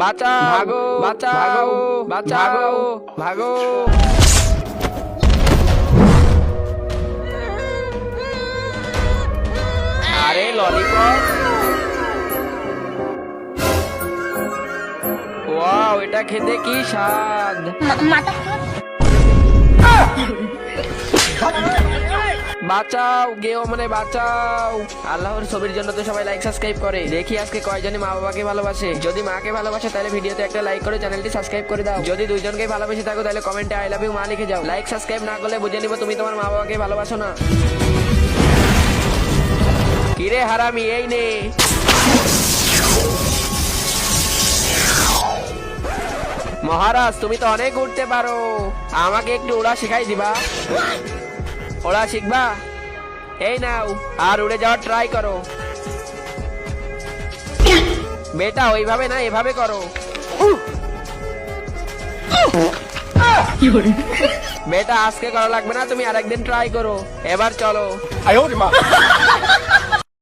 বাঁচাও, ভাগো, বাঁচাও, বাঁচাও, ভাগো। আরে ললিপপ, ওয়াও, এটা খেতে কি স্বাদ। বাঁচাও, গেও মানে বাঁচাও। আল্লাহর ছবির জন্য তো সবাই লাইক সাবস্ক্রাইব করে। দেখি আজকে কয়জনে মা বাবাকে ভালোবাসে। যদি মাকে ভালোবাসে তাহলে ভিডিওতে একটা লাইক করে চ্যানেলটি সাবস্ক্রাইব করে দাও। যদি দুইজনকে ভালোবেসে থাকো তাহলে কমেন্টে আই লাভ ইউ মা লিখে যাও। লাইক সাবস্ক্রাইব না করলে বুঝে নিব তুমি তোমার মা বাবাকে ভালোবাসো না। কিরে হারামি, এই নে। মহারাজ, তুমি তো অনেক উঠতে পারো, আমাকে একটু ওড়া শিখাই দিবা? ওড়া শিখবা? এই নাও, আর উড়ে যাওয়ার ট্রাই করো। বেটা ওইভাবে না, এভাবে করো। বেটা আজকে করা লাগবে না, তুমি আরেকদিন ট্রাই করো। এবার চলো।